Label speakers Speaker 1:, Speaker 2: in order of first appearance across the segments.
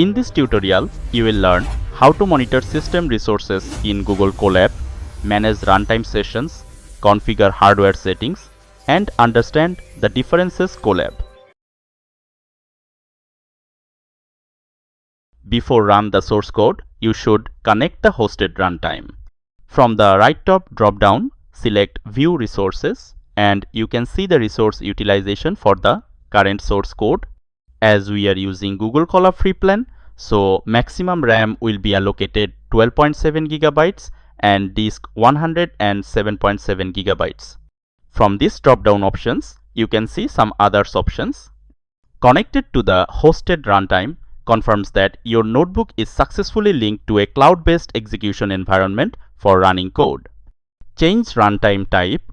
Speaker 1: In this tutorial, you will learn how to monitor system resources in Google Colab, manage runtime sessions, configure hardware settings, and understand the differences Colab. Before run the source code, you should connect the hosted runtime. From the right top drop-down, select View Resources, and you can see the resource utilization for the current source code. As we are using Google Colab free plan, so maximum RAM will be allocated 12.7 GB and disk 107.7 GB. From these drop-down options, you can see some others options. Connected to the hosted runtime confirms that your notebook is successfully linked to a cloud-based execution environment for running code. Change runtime type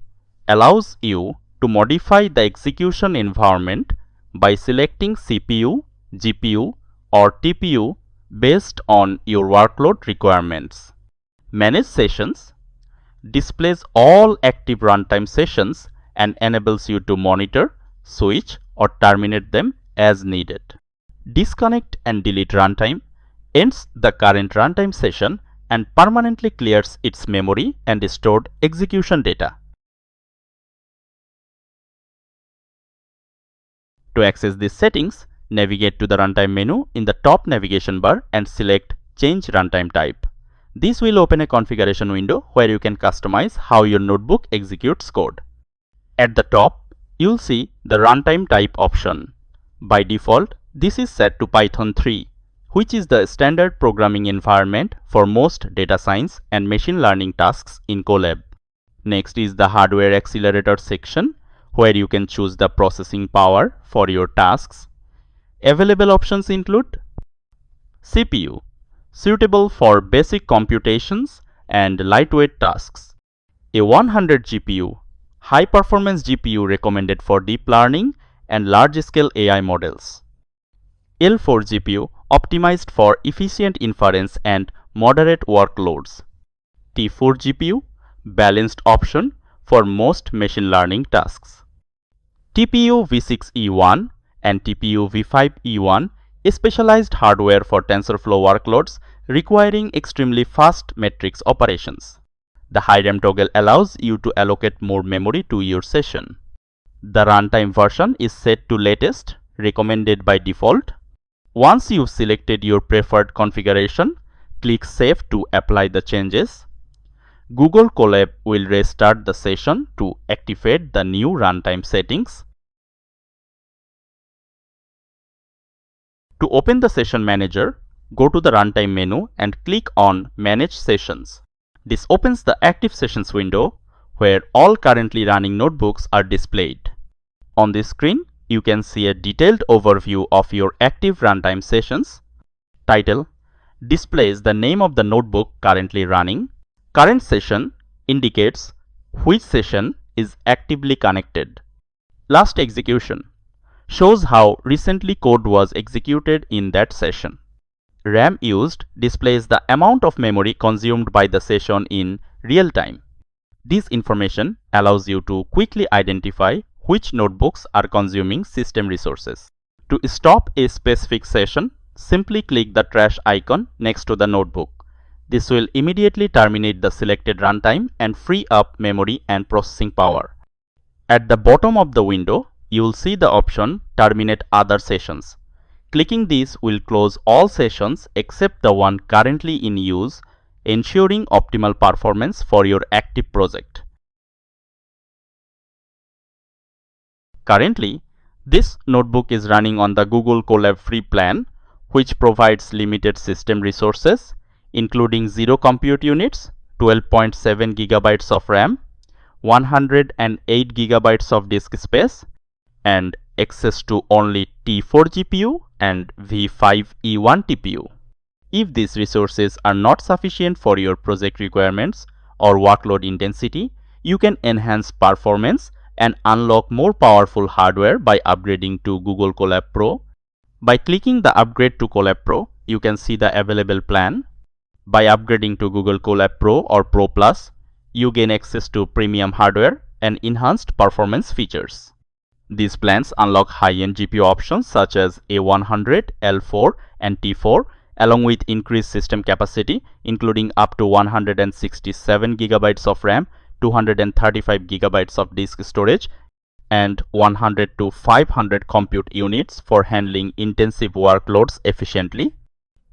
Speaker 1: allows you to modify the execution environment by selecting CPU, GPU, or TPU based on your workload requirements. Manage sessions displays all active runtime sessions and enables you to monitor, switch, or terminate them as needed. Disconnect and delete runtime ends the current runtime session and permanently clears its memory and stored execution data. To access these settings, navigate to the Runtime menu in the top navigation bar and select Change Runtime Type. This will open a configuration window where you can customize how your notebook executes code. At the top, you'll see the Runtime Type option. By default, this is set to Python 3, which is the standard programming environment for most data science and machine learning tasks in Colab. Next is the Hardware Accelerator section, where you can choose the processing power for your tasks. Available options include CPU, suitable for basic computations and lightweight tasks. A 100 GPU, high performance GPU recommended for deep learning and large-scale AI models. L4 GPU, optimized for efficient inference and moderate workloads. T4 GPU, balanced option for most machine learning tasks. TPU v6-E1 and TPU v5-E1 is specialized hardware for TensorFlow workloads requiring extremely fast matrix operations. The high RAM toggle allows you to allocate more memory to your session. The runtime version is set to latest, recommended by default. Once you've selected your preferred configuration, click Save to apply the changes. Google Colab will restart the session to activate the new runtime settings. To open the session manager, go to the Runtime menu and click on Manage Sessions. This opens the Active Sessions window where all currently running notebooks are displayed. On this screen, you can see a detailed overview of your active runtime sessions. Title displays the name of the notebook currently running. Current session indicates which session is actively connected. Last execution shows how recently code was executed in that session. RAM used displays the amount of memory consumed by the session in real time. This information allows you to quickly identify which notebooks are consuming system resources. To stop a specific session, simply click the trash icon next to the notebook. This will immediately terminate the selected runtime and free up memory and processing power. At the bottom of the window, you will see the option Terminate Other Sessions. Clicking this will close all sessions except the one currently in use, ensuring optimal performance for your active project. Currently, this notebook is running on the Google Colab free plan, which provides limited system resources, including 0 compute units, 12.7 GB of RAM, 108 GB of disk space, and access to only T4 GPU and v5-E1 TPU. If these resources are not sufficient for your project requirements or workload intensity, you can enhance performance and unlock more powerful hardware by upgrading to Google Colab Pro. By clicking the Upgrade to Colab Pro, you can see the available plan. By upgrading to Google Colab Pro or Pro Plus, you gain access to premium hardware and enhanced performance features. These plans unlock high-end GPU options such as A100, L4 and T4 along with increased system capacity including up to 167 GB of RAM, 235 GB of disk storage and 100 to 500 compute units for handling intensive workloads efficiently.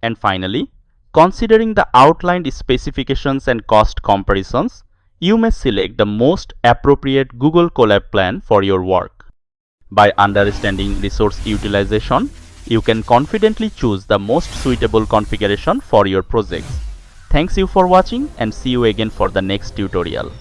Speaker 1: And finally, considering the outlined specifications and cost comparisons, you may select the most appropriate Google Colab plan for your work. By understanding resource utilization, you can confidently choose the most suitable configuration for your projects. Thanks you for watching and see you again for the next tutorial.